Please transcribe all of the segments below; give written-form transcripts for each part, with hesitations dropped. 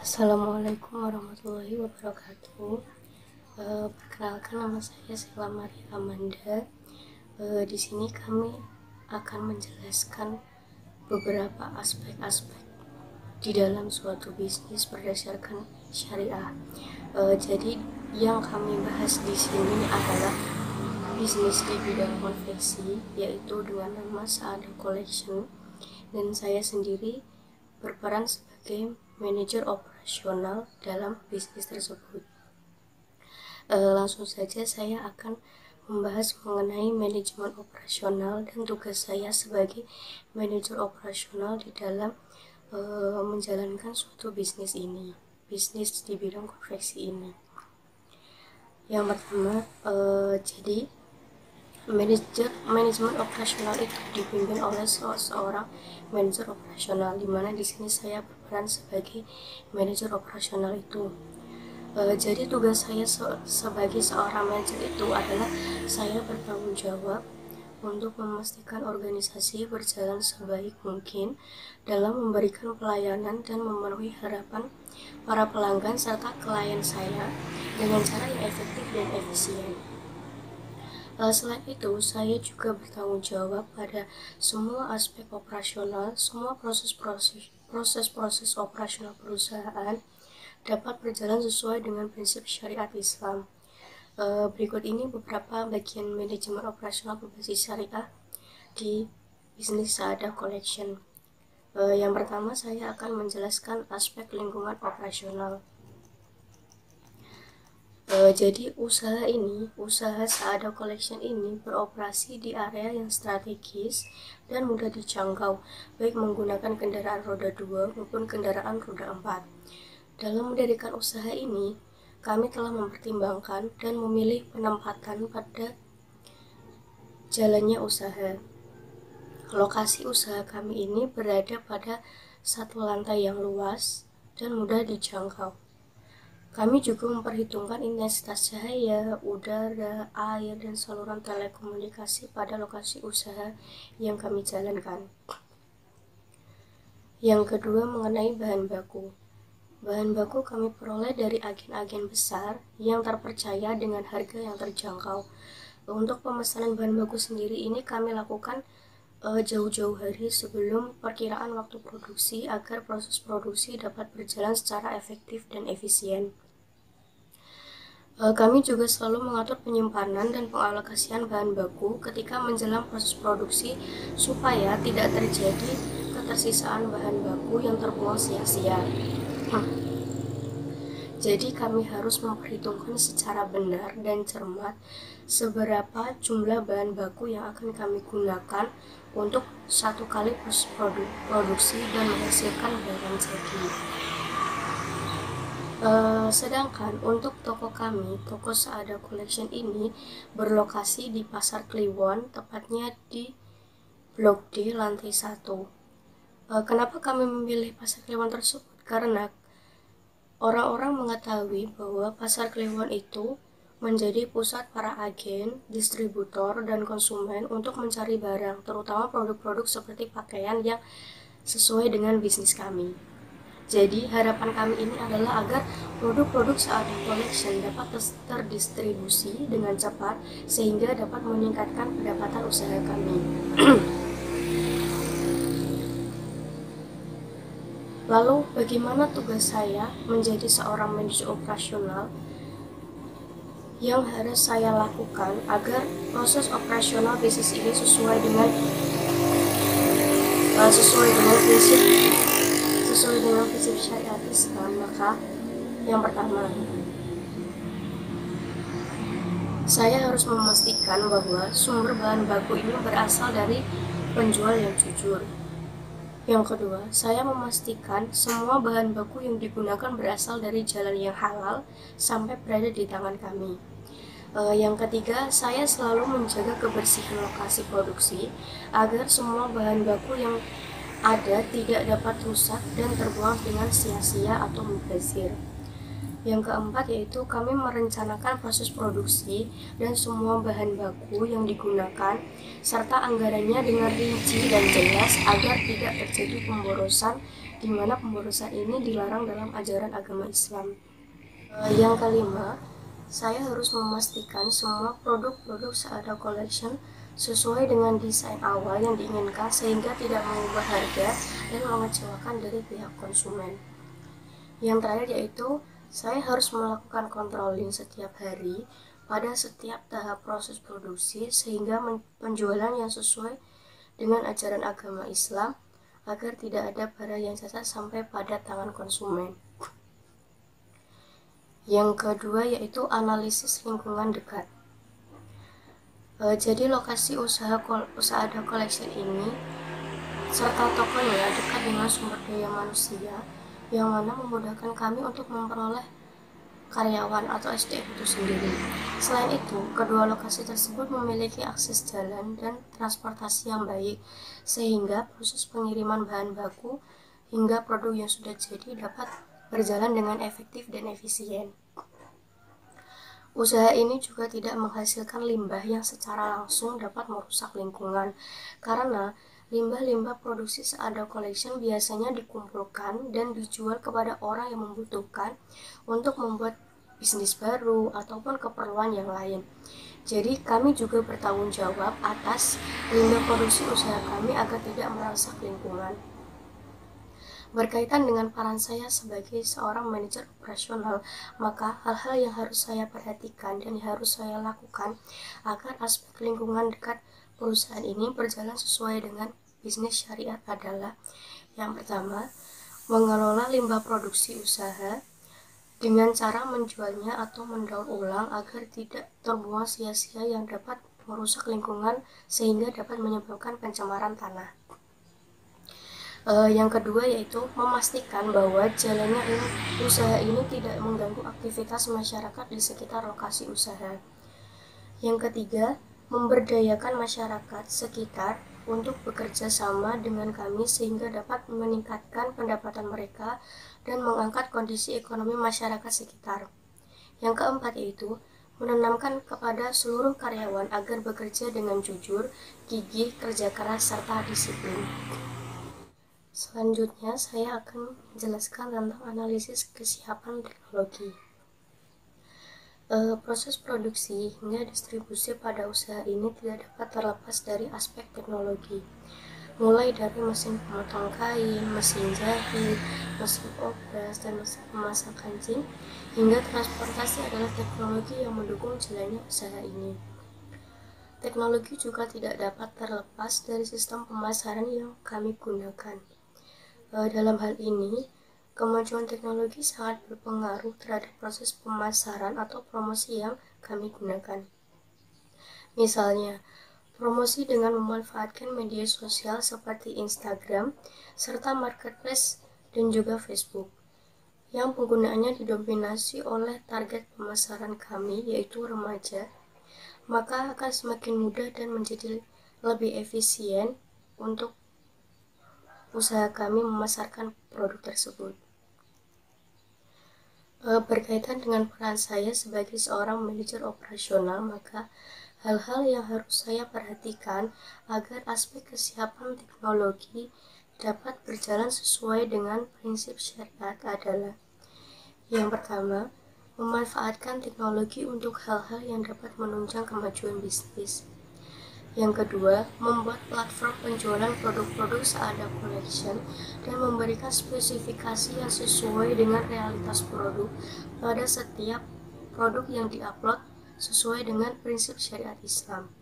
Assalamualaikum warahmatullahi wabarakatuh. Perkenalkan, nama saya Sheila Maria Amanda. Di sini kami akan menjelaskan beberapa aspek-aspek di dalam suatu bisnis berdasarkan syariah. Jadi yang kami bahas di sini adalah bisnis di bidang konveksi, yaitu dengan nama Saada Collection, dan saya sendiri berperan sebagai manajer operasional dalam bisnis tersebut. Langsung saja saya akan membahas mengenai manajemen operasional dan tugas saya sebagai manajer operasional di dalam menjalankan suatu bisnis di bidang konveksi ini. Yang pertama, jadi manajemen operasional itu dipimpin oleh seorang manajer operasional, di mana di sini saya berperan sebagai manajer operasional itu. Jadi tugas saya sebagai seorang manajer itu adalah saya bertanggung jawab untuk memastikan organisasi berjalan sebaik mungkin dalam memberikan pelayanan dan memenuhi harapan para pelanggan serta klien saya dengan cara yang efektif dan efisien. Selain itu, saya juga bertanggung jawab pada semua aspek operasional, semua proses operasional perusahaan dapat berjalan sesuai dengan prinsip syariat Islam. Berikut ini beberapa bagian manajemen operasional berbasis syariah di bisnis Saada Collection. Yang pertama, saya akan menjelaskan aspek lingkungan operasional. Jadi usaha Saada Collection ini beroperasi di area yang strategis dan mudah dijangkau, baik menggunakan kendaraan roda 2 maupun kendaraan roda 4. Dalam mendirikan usaha ini, kami telah mempertimbangkan dan memilih penempatan pada jalannya usaha. Lokasi usaha kami ini berada pada satu lantai yang luas dan mudah dijangkau. Kami juga memperhitungkan intensitas cahaya, udara, air, dan saluran telekomunikasi pada lokasi usaha yang kami jalankan. Yang kedua, mengenai bahan baku. Bahan baku kami peroleh dari agen-agen besar yang terpercaya dengan harga yang terjangkau. Untuk pemesanan bahan baku sendiri ini kami lakukan jauh-jauh hari sebelum perkiraan waktu produksi agar proses produksi dapat berjalan secara efektif dan efisien. Kami juga selalu mengatur penyimpanan dan pengalokasian bahan baku ketika menjelang proses produksi supaya tidak terjadi ketersisaan bahan baku yang terbuang sia-sia. Jadi kami harus memperhitungkan secara benar dan cermat seberapa jumlah bahan baku yang akan kami gunakan untuk satu kali proses produksi dan menghasilkan barang jadi. Sedangkan untuk toko kami, toko Saada Collection ini berlokasi di Pasar Kliwon, tepatnya di Blok D, lantai 1. Kenapa kami memilih Pasar Kliwon tersebut? Karena orang-orang mengetahui bahwa Pasar Kliwon itu menjadi pusat para agen, distributor, dan konsumen untuk mencari barang, terutama produk-produk seperti pakaian yang sesuai dengan bisnis kami. Jadi harapan kami ini adalah agar produk-produk Saada Collection dapat terdistribusi dengan cepat sehingga dapat meningkatkan pendapatan usaha kami. Lalu bagaimana tugas saya menjadi seorang manajer operasional yang harus saya lakukan agar proses operasional bisnis ini sesuai dengan prinsip syariat Islam? Maka yang pertama, saya harus memastikan bahwa sumber bahan baku ini berasal dari penjual yang jujur. Yang kedua, saya memastikan semua bahan baku yang digunakan berasal dari jalan yang halal sampai berada di tangan kami. Yang ketiga, saya selalu menjaga kebersihan lokasi produksi agar semua bahan baku yang ada tidak dapat rusak dan terbuang dengan sia-sia atau mubazir. Yang keempat yaitu kami merencanakan proses produksi dan semua bahan baku yang digunakan serta anggarannya dengan rinci dan jelas agar tidak terjadi pemborosan di mana pemborosan ini dilarang dalam ajaran agama Islam. Yang kelima, saya harus memastikan semua produk-produk Saada Collection sesuai dengan desain awal yang diinginkan sehingga tidak mengubah harga dan mengecewakan dari pihak konsumen. Yang terakhir yaitu saya harus melakukan controlling setiap hari pada setiap tahap proses produksi sehingga penjualan yang sesuai dengan ajaran agama Islam agar tidak ada barang yang cacat sampai pada tangan konsumen. Yang kedua yaitu analisis lingkungan dekat. Jadi lokasi usaha Saada Collection ini serta tokonya dekat dengan sumber daya manusia yang mana memudahkan kami untuk memperoleh karyawan atau SDM itu sendiri. Selain itu, kedua lokasi tersebut memiliki akses jalan dan transportasi yang baik sehingga proses pengiriman bahan baku hingga produk yang sudah jadi dapat berjalan dengan efektif dan efisien. Usaha ini juga tidak menghasilkan limbah yang secara langsung dapat merusak lingkungan, karena limbah-limbah produksi Saada Collection biasanya dikumpulkan dan dijual kepada orang yang membutuhkan untuk membuat bisnis baru ataupun keperluan yang lain. Jadi kami juga bertanggung jawab atas limbah produksi usaha kami agar tidak merusak lingkungan. Berkaitan dengan peran saya sebagai seorang manajer operasional, maka hal-hal yang harus saya perhatikan dan harus saya lakukan agar aspek lingkungan dekat perusahaan ini berjalan sesuai dengan bisnis syariat adalah: yang pertama, mengelola limbah produksi usaha dengan cara menjualnya atau mendaur ulang agar tidak terbuang sia-sia yang dapat merusak lingkungan sehingga dapat menyebabkan pencemaran tanah. Yang kedua yaitu memastikan bahwa jalannya usaha ini tidak mengganggu aktivitas masyarakat di sekitar lokasi usaha. Yang ketiga, memberdayakan masyarakat sekitar untuk bekerja sama dengan kami sehingga dapat meningkatkan pendapatan mereka dan mengangkat kondisi ekonomi masyarakat sekitar. Yang keempat yaitu menanamkan kepada seluruh karyawan agar bekerja dengan jujur, gigih, kerja keras, serta disiplin. Selanjutnya, saya akan menjelaskan tentang analisis kesiapan teknologi. Proses produksi hingga distribusi pada usaha ini tidak dapat terlepas dari aspek teknologi, mulai dari mesin pemotong kain, mesin jahit, mesin obras, dan mesin pemasak kancing, hingga transportasi adalah teknologi yang mendukung jalannya usaha ini. Teknologi juga tidak dapat terlepas dari sistem pemasaran yang kami gunakan. Dalam hal ini, kemajuan teknologi sangat berpengaruh terhadap proses pemasaran atau promosi yang kami gunakan. Misalnya, promosi dengan memanfaatkan media sosial seperti Instagram, serta marketplace dan juga Facebook, yang penggunaannya didominasi oleh target pemasaran kami yaitu remaja, maka akan semakin mudah dan menjadi lebih efisien untuk usaha kami memasarkan produk tersebut. Berkaitan dengan peran saya sebagai seorang manajer operasional, maka hal-hal yang harus saya perhatikan agar aspek kesiapan teknologi dapat berjalan sesuai dengan prinsip syariat adalah: yang pertama, memanfaatkan teknologi untuk hal-hal yang dapat menunjang kemajuan bisnis. Yang kedua, membuat platform penjualan produk-produk Saada Collection dan memberikan spesifikasi yang sesuai dengan realitas produk pada setiap produk yang diupload sesuai dengan prinsip syariat Islam.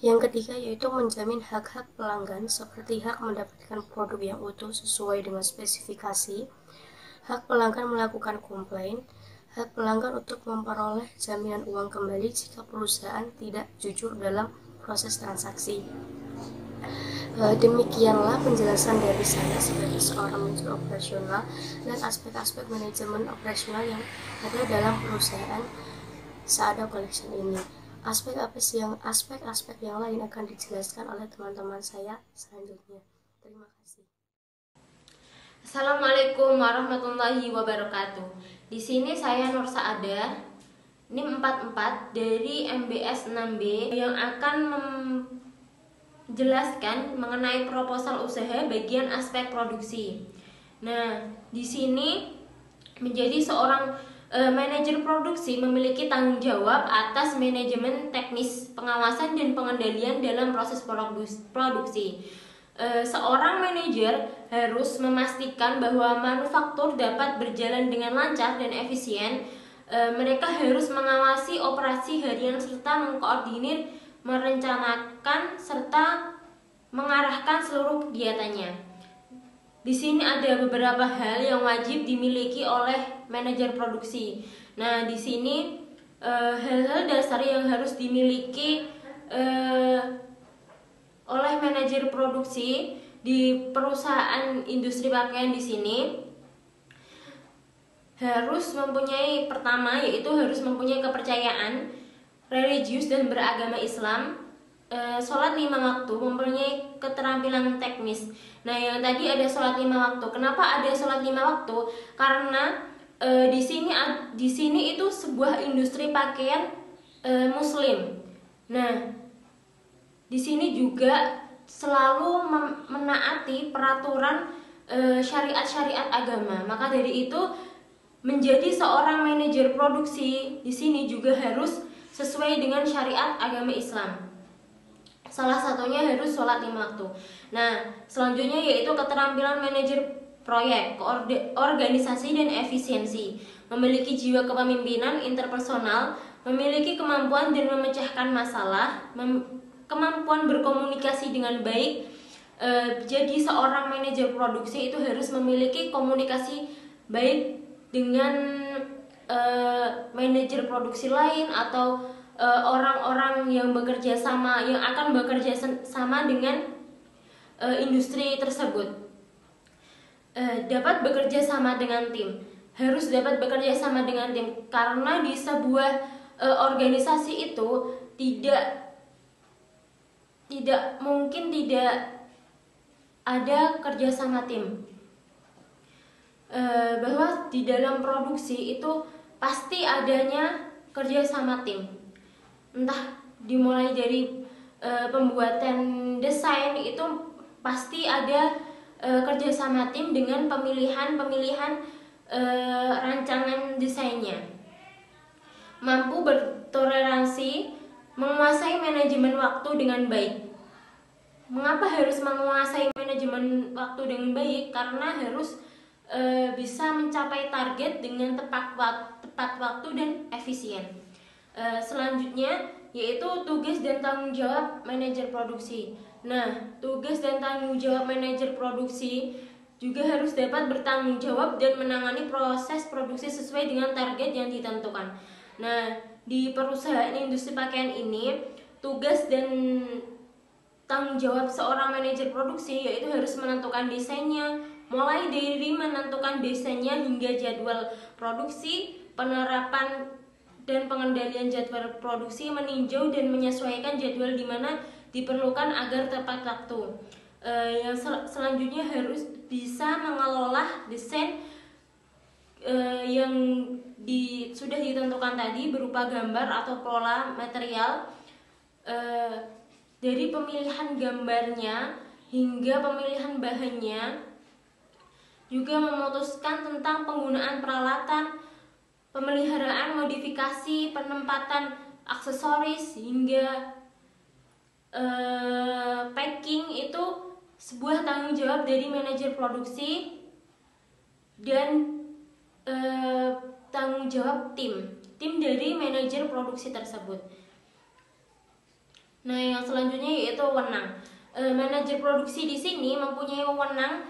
Yang ketiga yaitu menjamin hak-hak pelanggan seperti hak mendapatkan produk yang utuh sesuai dengan spesifikasi, hak pelanggan melakukan komplain, hak pelanggan untuk memperoleh jaminan uang kembali jika perusahaan tidak jujur dalam proses transaksi. Demikianlah penjelasan dari saya sebagai seorang manajer operasional dan aspek-aspek manajemen operasional yang ada dalam perusahaan Saada Collection ini. Aspek-aspek yang lain akan dijelaskan oleh teman-teman saya selanjutnya. Terima kasih. Assalamualaikum warahmatullahi wabarakatuh. Di sini saya Nur Saada, NIM 44 dari MBS 6B yang akan menjelaskan mengenai proposal usaha bagian aspek produksi. Nah, di sini menjadi seorang manajer produksi memiliki tanggung jawab atas manajemen teknis, pengawasan dan pengendalian dalam proses produksi. Seorang manajer harus memastikan bahwa manufaktur dapat berjalan dengan lancar dan efisien. Mereka harus mengawasi operasi harian serta mengkoordinir, merencanakan serta mengarahkan seluruh kegiatannya. Di sini ada beberapa hal yang wajib dimiliki oleh manajer produksi. Nah, di sini hal-hal dasar yang harus dimiliki oleh manajer produksi di perusahaan industri pakaian di sini harus mempunyai, pertama yaitu harus mempunyai kepercayaan religius dan beragama Islam, sholat 5 waktu, mempunyai keterampilan teknis. Nah, yang tadi ada sholat 5 waktu. Kenapa ada sholat 5 waktu? Karena di sini itu sebuah industri pakaian Muslim. Nah, di sini juga selalu menaati peraturan syariat-syariat agama. Maka dari itu menjadi seorang manajer produksi di sini juga harus sesuai dengan syariat agama Islam. Salah satunya harus sholat 5 waktu. Nah, selanjutnya yaitu keterampilan manajer proyek, organisasi dan efisiensi, memiliki jiwa kepemimpinan interpersonal, memiliki kemampuan dan memecahkan masalah, kemampuan berkomunikasi dengan baik. Jadi seorang manajer produksi itu harus memiliki komunikasi baik dengan manajer produksi lain atau orang-orang yang bekerja sama, yang akan bekerja sama dengan industri tersebut. Dapat bekerja sama dengan tim, harus dapat bekerja sama dengan tim, karena di sebuah organisasi itu tidak mungkin tidak ada kerja sama tim. Bahwa di dalam produksi itu pasti adanya kerja sama tim, entah dimulai dari pembuatan desain itu pasti ada kerja sama tim dengan pemilihan rancangan desainnya. Mampu bertoleransi, menguasai manajemen waktu dengan baik. Mengapa harus menguasai manajemen waktu dengan baik? Karena harus bisa mencapai target dengan tepat waktu dan efisien. Selanjutnya yaitu tugas dan tanggung jawab manajer produksi. Nah, tugas dan tanggung jawab manajer produksi juga harus dapat bertanggung jawab dan menangani proses produksi sesuai dengan target yang ditentukan. Nah, di perusahaan industri pakaian ini, tugas dan tanggung jawab seorang manajer produksi yaitu harus menentukan desainnya, mulai dari menentukan desainnya hingga jadwal produksi, penerapan dan pengendalian jadwal produksi, meninjau dan menyesuaikan jadwal di mana diperlukan agar tepat waktu. Yang selanjutnya harus bisa mengelola desain yang sudah ditentukan tadi berupa gambar atau pola material, dari pemilihan gambarnya hingga pemilihan bahannya, juga memutuskan tentang penggunaan peralatan, pemeliharaan, modifikasi, penempatan aksesoris hingga packing. Itu sebuah tanggung jawab dari manajer produksi dan tanggung jawab tim dari manajer produksi tersebut. Nah, yang selanjutnya yaitu wewenang. Manajer produksi di sini mempunyai wewenang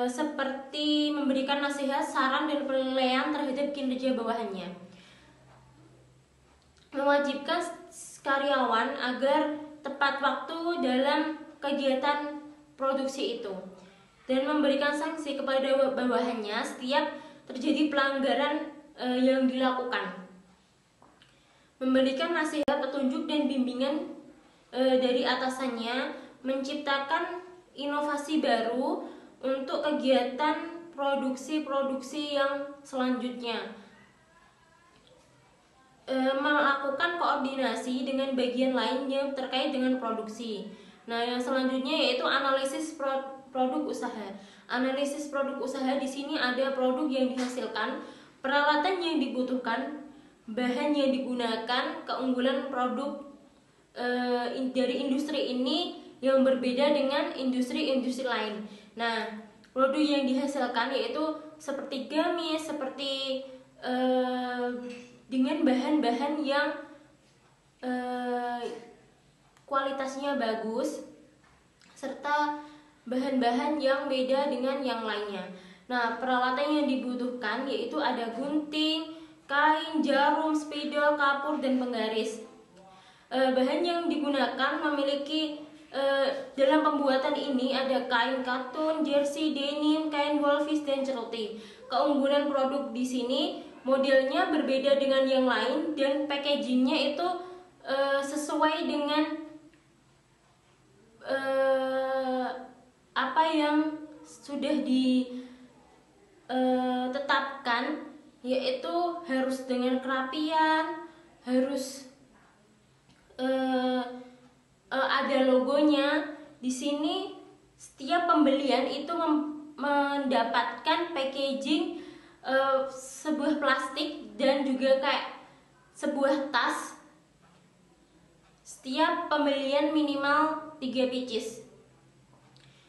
seperti memberikan nasihat, saran dan penilaian terhadap kinerja bawahannya, mewajibkan karyawan agar tepat waktu dalam kegiatan produksi itu, dan memberikan sanksi kepada bawahannya setiap terjadi pelanggaran yang dilakukan, memberikan nasihat, petunjuk dan bimbingan dari atasannya, menciptakan inovasi baru untuk kegiatan produksi yang selanjutnya, melakukan koordinasi dengan bagian lain yang terkait dengan produksi. Nah, yang selanjutnya yaitu analisis produk usaha. Analisis produk usaha di sini ada produk yang dihasilkan, peralatan yang dibutuhkan, bahan yang digunakan, keunggulan produk dari industri ini yang berbeda dengan industri-industri lain. Nah, produk yang dihasilkan yaitu seperti gamis, seperti dengan bahan-bahan yang kualitasnya bagus, serta bahan-bahan yang beda dengan yang lainnya. Nah, peralatan yang dibutuhkan yaitu ada gunting, kain, jarum, spidol, kapur, dan penggaris. Bahan yang digunakan memiliki dalam pembuatan ini ada kain katun, jersey, denim, kain wolfish, dan ceruti. Keunggulan produk di sini modelnya berbeda dengan yang lain dan packagingnya itu sesuai dengan apa yang sudah ditetapkan, yaitu harus dengan kerapian, harus ada logonya. Di sini setiap pembelian itu mendapatkan packaging sebuah plastik dan juga kayak sebuah tas. Setiap pembelian minimal 3 pieces.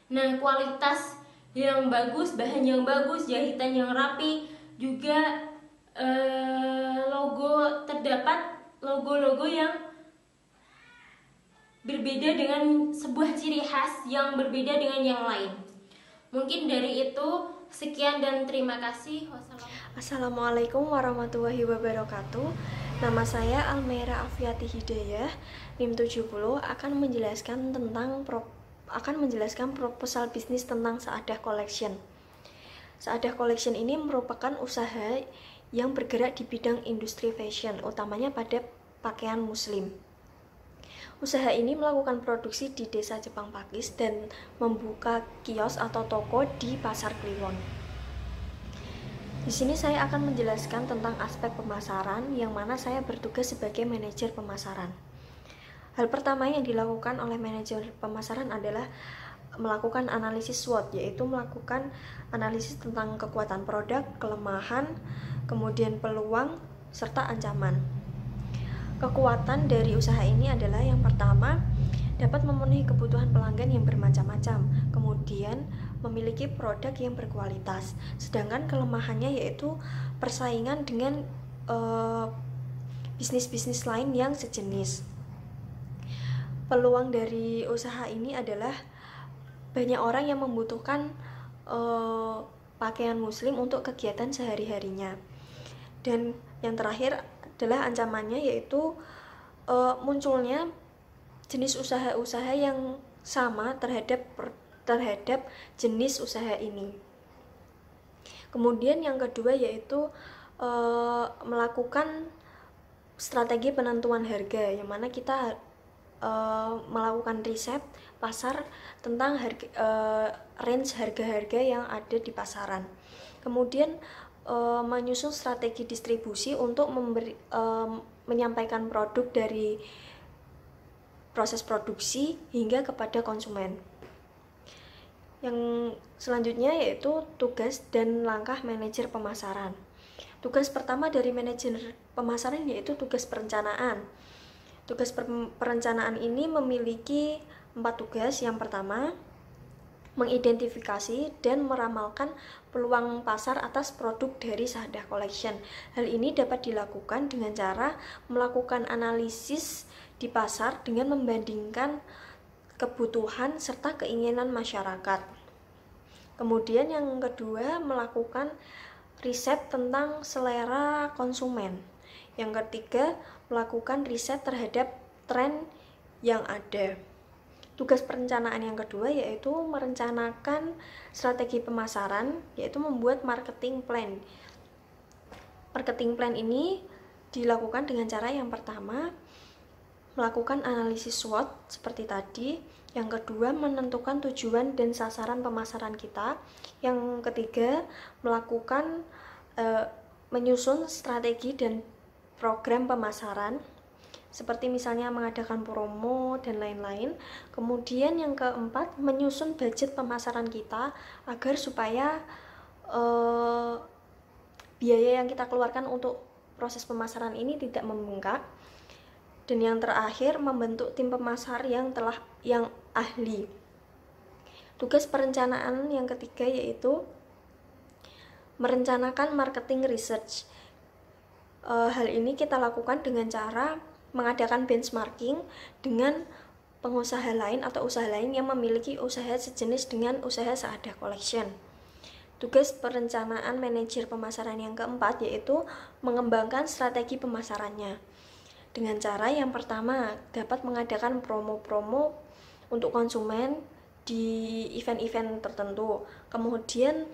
Nah, kualitas yang bagus, bahan yang bagus, jahitan yang rapi, juga terdapat logo-logo yang berbeda dengan sebuah ciri khas yang berbeda dengan yang lain. Mungkin dari itu sekian dan terima kasih. Assalamualaikum warahmatullahi wabarakatuh. Nama saya Almera Afiati Hidayah, NIM 70, akan menjelaskan proposal bisnis tentang Saadah Collection. Saadah Collection ini merupakan usaha yang bergerak di bidang industri fashion, utamanya pada pakaian muslim. Usaha ini melakukan produksi di desa Jepang Pakis dan membuka kios atau toko di Pasar Kliwon. Di sini saya akan menjelaskan tentang aspek pemasaran, yang mana saya bertugas sebagai manajer pemasaran. Hal pertama yang dilakukan oleh manajer pemasaran adalah melakukan analisis SWOT, yaitu melakukan analisis tentang kekuatan produk, kelemahan, kemudian peluang, serta ancaman. Kekuatan dari usaha ini adalah yang pertama, dapat memenuhi kebutuhan pelanggan yang bermacam-macam, kemudian memiliki produk yang berkualitas. Sedangkan kelemahannya yaitu persaingan dengan bisnis-bisnis lain yang sejenis. Peluang dari usaha ini adalah banyak orang yang membutuhkan pakaian muslim untuk kegiatan sehari-harinya. Dan yang terakhir adalah ancamannya, yaitu munculnya jenis usaha-usaha yang sama terhadap jenis usaha ini. Kemudian yang kedua yaitu melakukan strategi penentuan harga, yang mana kita melakukan riset pasar tentang range harga-harga yang ada di pasaran. Kemudian menyusun strategi distribusi untuk menyampaikan produk dari proses produksi hingga kepada konsumen. Yang selanjutnya yaitu tugas dan langkah manajer pemasaran. Tugas pertama dari manajer pemasaran yaitu tugas perencanaan. Tugas perencanaan ini memiliki 4 tugas. Yang pertama, mengidentifikasi dan meramalkan peluang pasar atas produk dari Saadah Collection. Hal ini dapat dilakukan dengan cara melakukan analisis di pasar dengan membandingkan kebutuhan serta keinginan masyarakat. Kemudian yang kedua, melakukan riset tentang selera konsumen. Yang ketiga, melakukan riset terhadap tren yang ada. Tugas perencanaan yang kedua yaitu merencanakan strategi pemasaran, yaitu membuat marketing plan. Marketing plan ini dilakukan dengan cara yang pertama, melakukan analisis SWOT seperti tadi. Yang kedua, menentukan tujuan dan sasaran pemasaran kita. Yang ketiga, menyusun strategi dan program pemasaran. seperti misalnya mengadakan promo dan lain-lain. Kemudian yang keempat, menyusun budget pemasaran kita agar supaya biaya yang kita keluarkan untuk proses pemasaran ini tidak membengkak. Dan yang terakhir, membentuk tim pemasar yang ahli. Tugas perencanaan yang ketiga yaitu merencanakan marketing research. Hal ini kita lakukan dengan cara mengadakan benchmarking dengan pengusaha lain atau usaha lain yang memiliki usaha sejenis dengan usaha Saadah Collection. Tugas perencanaan manajer pemasaran yang keempat yaitu mengembangkan strategi pemasarannya. Dengan cara yang pertama, dapat mengadakan promo-promo untuk konsumen di event-event tertentu. Kemudian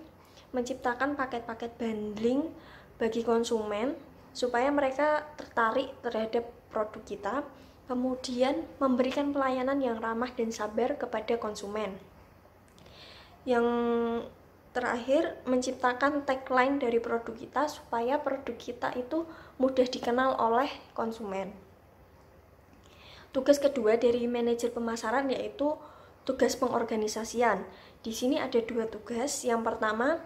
menciptakan paket-paket bundling bagi konsumen supaya mereka tertarik terhadap produk kita. Kemudian memberikan pelayanan yang ramah dan sabar kepada konsumen. Yang terakhir, menciptakan tagline dari produk kita supaya produk kita itu mudah dikenal oleh konsumen. Tugas kedua dari manajer pemasaran yaitu tugas pengorganisasian. Di sini ada dua tugas. Yang pertama,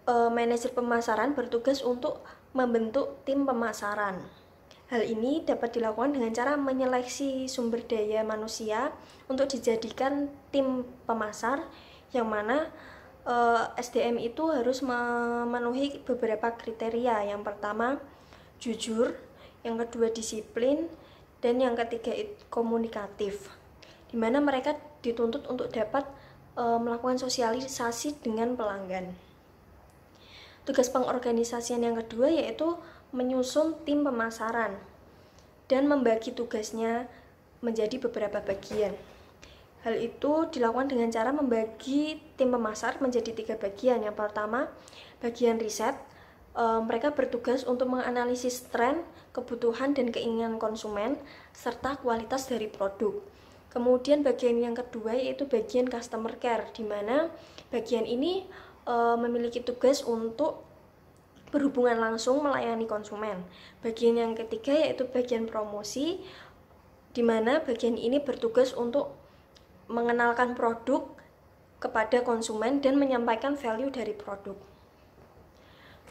manajer pemasaran bertugas untuk membentuk tim pemasaran. Hal ini dapat dilakukan dengan cara menyeleksi sumber daya manusia untuk dijadikan tim pemasar, yang mana SDM itu harus memenuhi beberapa kriteria. Yang pertama, jujur, yang kedua disiplin, dan yang ketiga komunikatif, di mana mereka dituntut untuk dapat melakukan sosialisasi dengan pelanggan. Tugas pengorganisasian yang kedua yaitu menyusun tim pemasaran dan membagi tugasnya menjadi beberapa bagian. Hal itu dilakukan dengan cara membagi tim pemasar menjadi 3 bagian. Yang pertama, bagian riset. Mereka bertugas untuk menganalisis tren, kebutuhan, dan keinginan konsumen, serta kualitas dari produk. Kemudian bagian yang kedua yaitu bagian customer care, di mana bagian ini memiliki tugas untuk berhubungan langsung melayani konsumen. Bagian yang ketiga yaitu bagian promosi, di mana bagian ini bertugas untuk mengenalkan produk kepada konsumen dan menyampaikan value dari produk.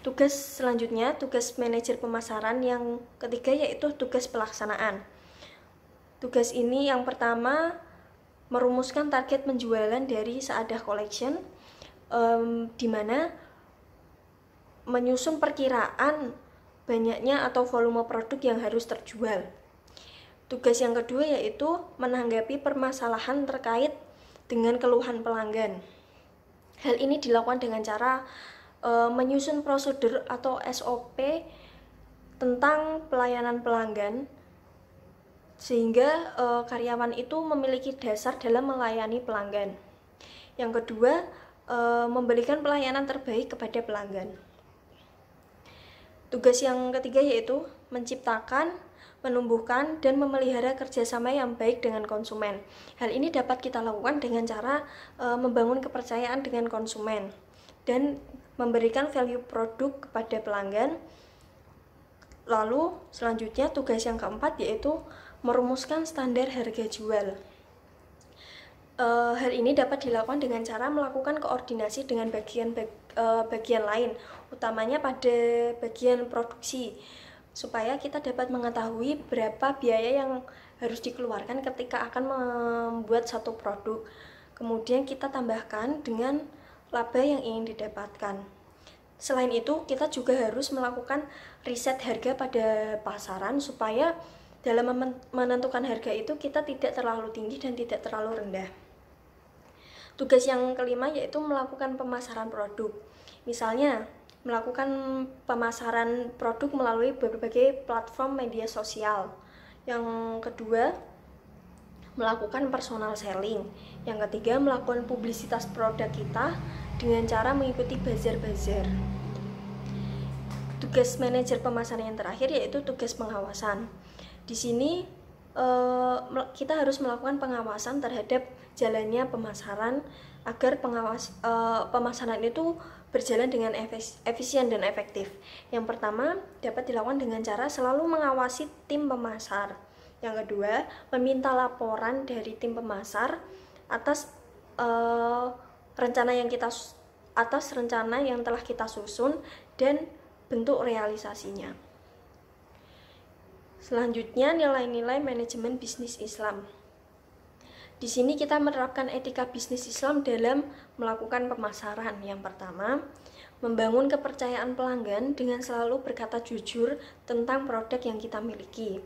Tugas selanjutnya, tugas manajer pemasaran yang ketiga yaitu tugas pelaksanaan. Tugas ini yang pertama merumuskan target penjualan dari Saadah Collection, di mana menyusun perkiraan banyaknya atau volume produk yang harus terjual. Tugas yang kedua yaitu menanggapi permasalahan terkait dengan keluhan pelanggan. Hal ini dilakukan dengan cara menyusun prosedur atau SOP tentang pelayanan pelanggan, sehingga karyawan itu memiliki dasar dalam melayani pelanggan. Yang kedua, memberikan pelayanan terbaik kepada pelanggan. Tugas yang ketiga yaitu menciptakan, menumbuhkan, dan memelihara kerjasama yang baik dengan konsumen. Hal ini dapat kita lakukan dengan cara membangun kepercayaan dengan konsumen dan memberikan value produk kepada pelanggan. Lalu selanjutnya tugas yang keempat yaitu merumuskan standar harga jual. Hal ini dapat dilakukan dengan cara melakukan koordinasi dengan bagian lain, utamanya pada bagian produksi, supaya kita dapat mengetahui berapa biaya yang harus dikeluarkan ketika akan membuat satu produk. Kemudian kita tambahkan dengan laba yang ingin didapatkan. Selain itu, kita juga harus melakukan riset harga pada pasaran supaya dalam menentukan harga itu kita tidak terlalu tinggi dan tidak terlalu rendah. Tugas yang kelima yaitu melakukan pemasaran produk. Misalnya, melakukan pemasaran produk melalui berbagai platform media sosial. Yang kedua, melakukan personal selling. Yang ketiga, melakukan publisitas produk kita dengan cara mengikuti bazar-bazar. Tugas manajer pemasaran yang terakhir yaitu tugas pengawasan. Di sini kita harus melakukan pengawasan terhadap jalannya pemasaran agar pemasaran itu berjalan dengan efisien dan efektif. Yang pertama, dapat dilakukan dengan cara selalu mengawasi tim pemasar. Yang kedua, meminta laporan dari tim pemasar atas rencana yang telah kita susun dan bentuk realisasinya. Selanjutnya, nilai-nilai manajemen bisnis Islam. Di sini kita menerapkan etika bisnis Islam dalam melakukan pemasaran. Yang pertama, membangun kepercayaan pelanggan dengan selalu berkata jujur tentang produk yang kita miliki.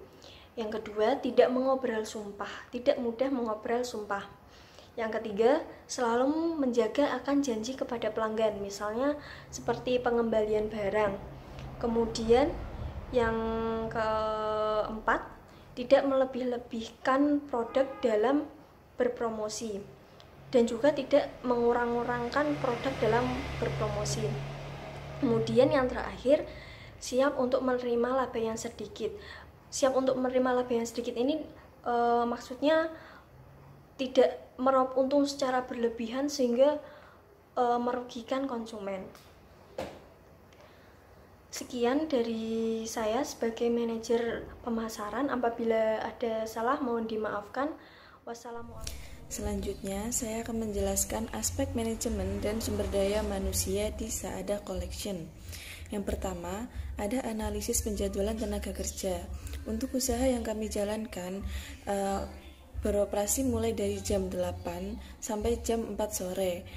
Yang kedua, tidak mudah mengobrol sumpah. Yang ketiga, selalu menjaga akan janji kepada pelanggan, misalnya seperti pengembalian barang. Kemudian yang keempat, tidak melebih-lebihkan produk dalam berpromosi dan juga tidak mengurang-urangkan produk dalam berpromosi. Kemudian yang terakhir, siap untuk menerima laba yang sedikit. Siap untuk menerima laba yang sedikit ini maksudnya tidak meraup untung secara berlebihan sehingga merugikan konsumen. Sekian dari saya sebagai manajer pemasaran. Apabila ada salah mohon dimaafkan. Wassalamualaikum. Selanjutnya, saya akan menjelaskan aspek manajemen dan sumber daya manusia di Sa'adah Collection. Yang pertama, ada analisis penjadwalan tenaga kerja. Untuk usaha yang kami jalankan, beroperasi mulai dari jam 8 sampai jam 4 sore.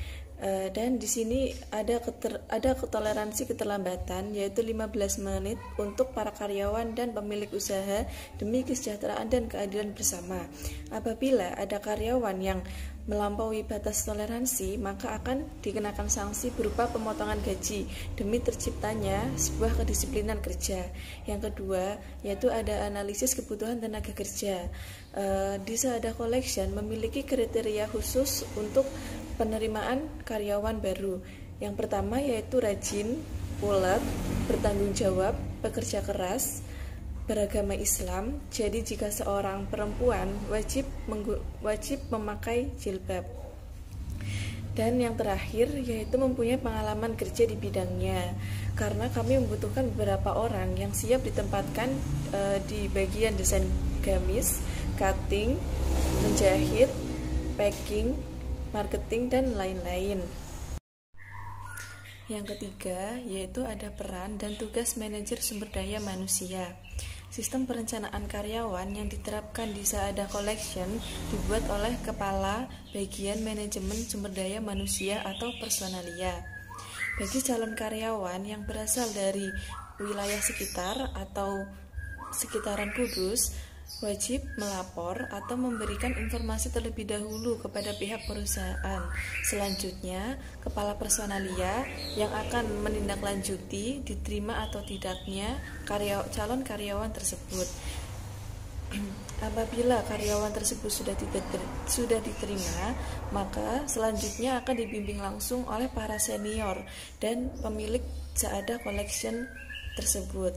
Dan di sini ada toleransi keterlambatan, yaitu 15 menit untuk para karyawan dan pemilik usaha demi kesejahteraan dan keadilan bersama. Apabila ada karyawan yang melampaui batas toleransi, maka akan dikenakan sanksi berupa pemotongan gaji demi terciptanya sebuah kedisiplinan kerja. Yang kedua, yaitu ada analisis kebutuhan tenaga kerja. Di Sa'adah Collection memiliki kriteria khusus untuk penerimaan karyawan baru. Yang pertama yaitu rajin, ulet, bertanggung jawab, pekerja keras, beragama Islam. Jadi jika seorang perempuan wajib memakai jilbab. Dan yang terakhir yaitu mempunyai pengalaman kerja di bidangnya, karena kami membutuhkan beberapa orang yang siap ditempatkan di bagian desain gamis, cutting, menjahit, packing, marketing, dan lain-lain. Yang ketiga yaitu ada peran dan tugas manajer sumber daya manusia. Sistem perencanaan karyawan yang diterapkan di Sa'adah Collection dibuat oleh Kepala Bagian Manajemen Sumber Daya Manusia atau Personalia. Bagi calon karyawan yang berasal dari wilayah sekitar atau sekitaran Kudus, wajib melapor atau memberikan informasi terlebih dahulu kepada pihak perusahaan. Selanjutnya, kepala personalia yang akan menindaklanjuti diterima atau tidaknya calon karyawan tersebut. Apabila karyawan tersebut sudah diterima, maka selanjutnya akan dibimbing langsung oleh para senior dan pemilik Sa'adah Collection tersebut.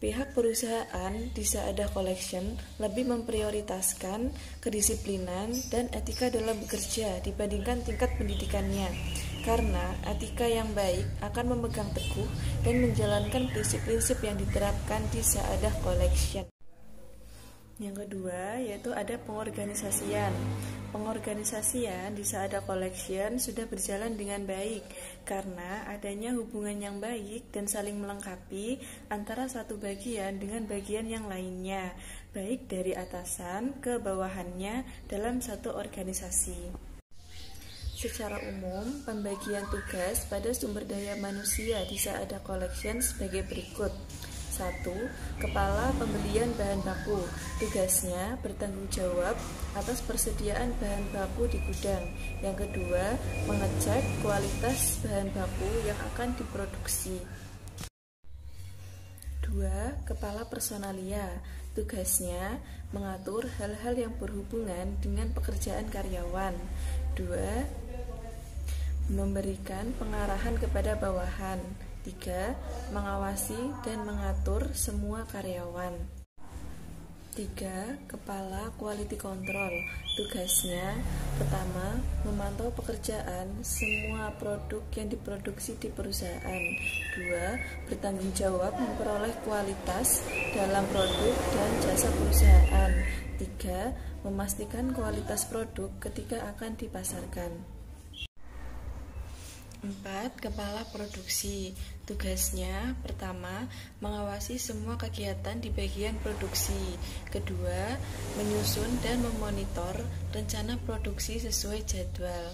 Pihak perusahaan di Sa'adah Collection lebih memprioritaskan kedisiplinan dan etika dalam bekerja dibandingkan tingkat pendidikannya, karena etika yang baik akan memegang teguh dan menjalankan prinsip-prinsip yang diterapkan di Sa'adah Collection. Yang kedua yaitu ada pengorganisasian. Pengorganisasian di Sa'adah Collection sudah berjalan dengan baik karena adanya hubungan yang baik dan saling melengkapi antara satu bagian dengan bagian yang lainnya, baik dari atasan ke bawahannya dalam satu organisasi. Secara umum, pembagian tugas pada sumber daya manusia di Sa'adah Collection sebagai berikut. 1. Kepala pembelian bahan baku. Tugasnya bertanggung jawab atas persediaan bahan baku di gudang. Yang kedua, mengecek kualitas bahan baku yang akan diproduksi. 2. Kepala personalia. Tugasnya mengatur hal-hal yang berhubungan dengan pekerjaan karyawan. 2. Memberikan pengarahan kepada bawahan. 3. Mengawasi dan mengatur semua karyawan. 3. Kepala Quality Control. Tugasnya pertama, memantau pekerjaan semua produk yang diproduksi di perusahaan. 2. Bertanggung jawab memperoleh kualitas dalam produk dan jasa perusahaan. 3. Memastikan kualitas produk ketika akan dipasarkan. 4. Kepala Produksi. Tugasnya pertama, mengawasi semua kegiatan di bagian produksi. Kedua, menyusun dan memonitor rencana produksi sesuai jadwal.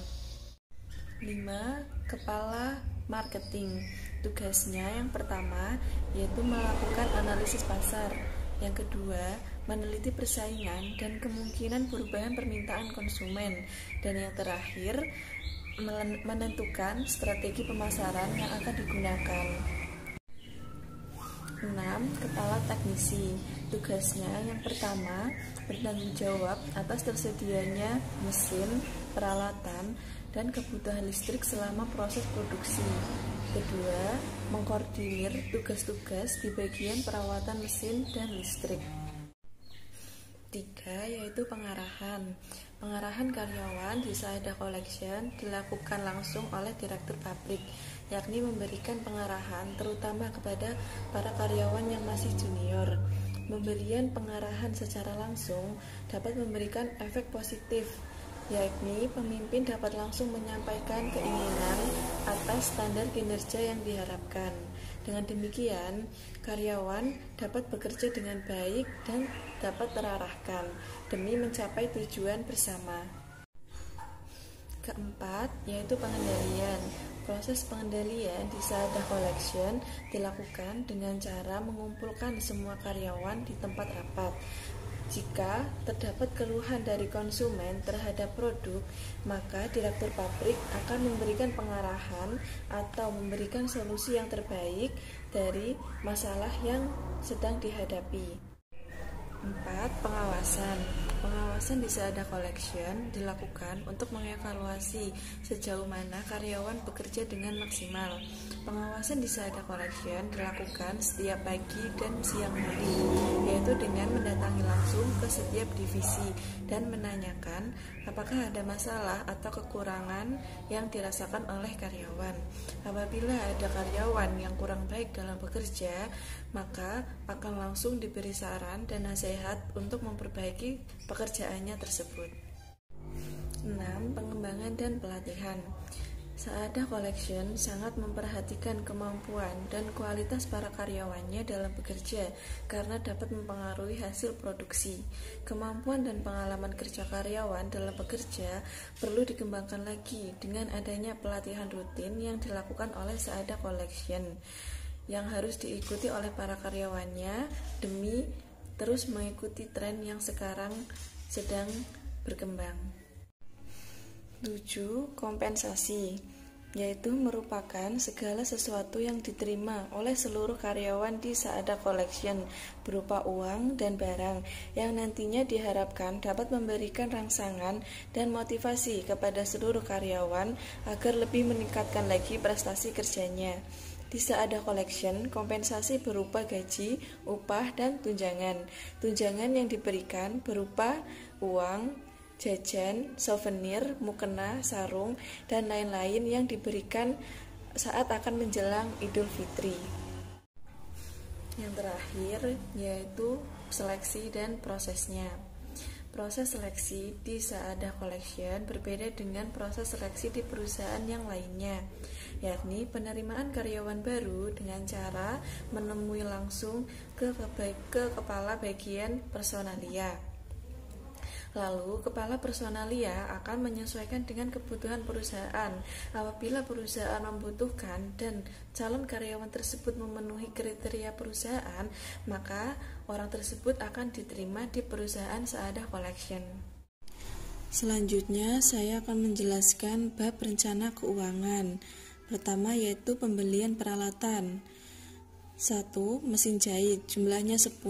5. Kepala Marketing. Tugasnya yang pertama yaitu melakukan analisis pasar. Yang kedua, meneliti persaingan dan kemungkinan perubahan permintaan konsumen. Dan yang terakhir, menentukan strategi pemasaran yang akan digunakan. 6. Kepala Teknisi. Tugasnya yang pertama, bertanggung jawab atas tersedianya mesin, peralatan, dan kebutuhan listrik selama proses produksi. Kedua, mengkoordinir tugas-tugas di bagian perawatan mesin dan listrik. 3. Yaitu pengarahan. Pengarahan karyawan di Saada Collection dilakukan langsung oleh direktur pabrik, yakni memberikan pengarahan terutama kepada para karyawan yang masih junior. Pemberian pengarahan secara langsung dapat memberikan efek positif, yakni pemimpin dapat langsung menyampaikan keinginan atas standar kinerja yang diharapkan. Dengan demikian, karyawan dapat bekerja dengan baik dan dapat terarahkan demi mencapai tujuan bersama. Keempat, yaitu pengendalian. Proses pengendalian di Saada Collection dilakukan dengan cara mengumpulkan semua karyawan di tempat rapat. Jika terdapat keluhan dari konsumen terhadap produk, maka direktur pabrik akan memberikan pengarahan atau memberikan solusi yang terbaik dari masalah yang sedang dihadapi. 4. Pengawasan. Pengawasan di Saada Collection dilakukan untuk mengevaluasi sejauh mana karyawan bekerja dengan maksimal. Pengawasan di Saada Collection dilakukan setiap pagi dan siang hari, yaitu dengan mendatangi langsung ke setiap divisi dan menanyakan apakah ada masalah atau kekurangan yang dirasakan oleh karyawan. Apabila ada karyawan yang kurang baik dalam bekerja, maka akan langsung diberi saran dan nasihat untuk memperbaiki pekerjaannya tersebut. 6. Pengembangan dan pelatihan. Saada Collection sangat memperhatikan kemampuan dan kualitas para karyawannya dalam bekerja karena dapat mempengaruhi hasil produksi. Kemampuan dan pengalaman kerja karyawan dalam bekerja perlu dikembangkan lagi dengan adanya pelatihan rutin yang dilakukan oleh Saada Collection yang harus diikuti oleh para karyawannya demi terus mengikuti tren yang sekarang sedang berkembang. 7. Kompensasi, yaitu merupakan segala sesuatu yang diterima oleh seluruh karyawan di Saada Collection berupa uang dan barang yang nantinya diharapkan dapat memberikan rangsangan dan motivasi kepada seluruh karyawan agar lebih meningkatkan lagi prestasi kerjanya. Di Saada Collection, kompensasi berupa gaji, upah, dan tunjangan. Tunjangan yang diberikan berupa uang, jajan, souvenir, mukena, sarung, dan lain-lain yang diberikan saat akan menjelang Idul Fitri. Yang terakhir yaitu seleksi dan prosesnya. Proses seleksi di Saada Collection berbeda dengan proses seleksi di perusahaan yang lainnya, yakni penerimaan karyawan baru dengan cara menemui langsung ke kepala bagian personalia. Lalu, kepala personalia akan menyesuaikan dengan kebutuhan perusahaan. Apabila perusahaan membutuhkan dan calon karyawan tersebut memenuhi kriteria perusahaan, maka orang tersebut akan diterima di perusahaan Saada Collection. Selanjutnya, saya akan menjelaskan bab rencana keuangan. Pertama yaitu pembelian peralatan. 1. Mesin jahit, jumlahnya 10,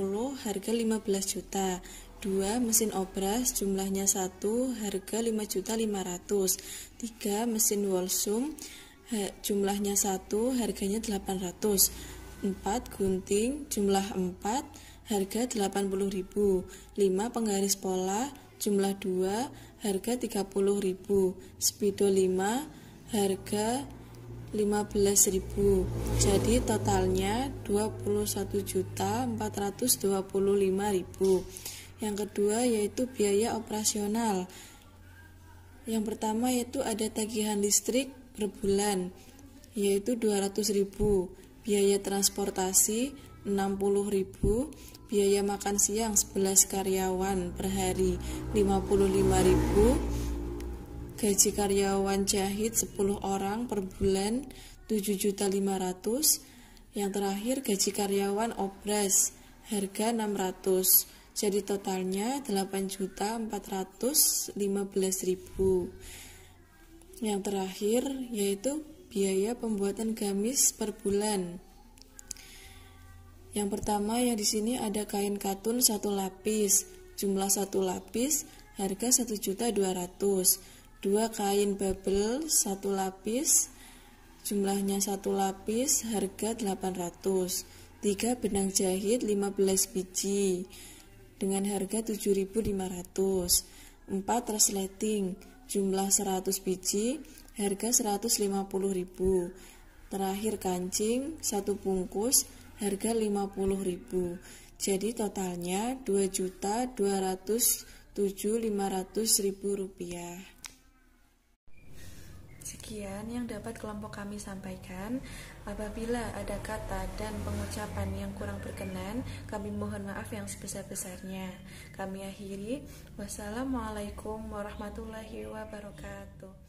harga 15 juta. 2. Mesin obras, jumlahnya 1, harga 5.500.000. 3. Mesin Wolsum, jumlahnya 1, harganya 800. 4. Gunting, jumlah 4, harga 80.000. 5 penggaris pola jumlah 2 harga 30.000. Spidol 5 harga 15.000. Jadi totalnya 21.425.000. Yang kedua yaitu biaya operasional. Yang pertama yaitu ada tagihan listrik per bulan yaitu 200.000, biaya transportasi 60.000, biaya makan siang 11 karyawan per hari 55.000, gaji karyawan jahit 10 orang per bulan 7.500.000. Yang terakhir gaji karyawan obras harga 600. Jadi totalnya 8.415.000. Yang terakhir yaitu biaya pembuatan gamis per bulan. Yang pertama yang di sini ada kain katun 1 lapis, jumlah 1 lapis harga 1.200.000. 2 kain babel 1 lapis, jumlahnya 1 lapis harga 800. 3 benang jahit 15 biji dengan harga 7.500. 4 resleting jumlah 100 biji harga 150.000. Terakhir kancing 1 bungkus harga 50.000. Jadi totalnya 2.207.500.000 rupiah. Sekian yang dapat kelompok kami sampaikan. Apabila ada kata dan pengucapan yang kurang berkenan, kami mohon maaf yang sebesar-besarnya. Kami akhiri. Wassalamualaikum warahmatullahi wabarakatuh.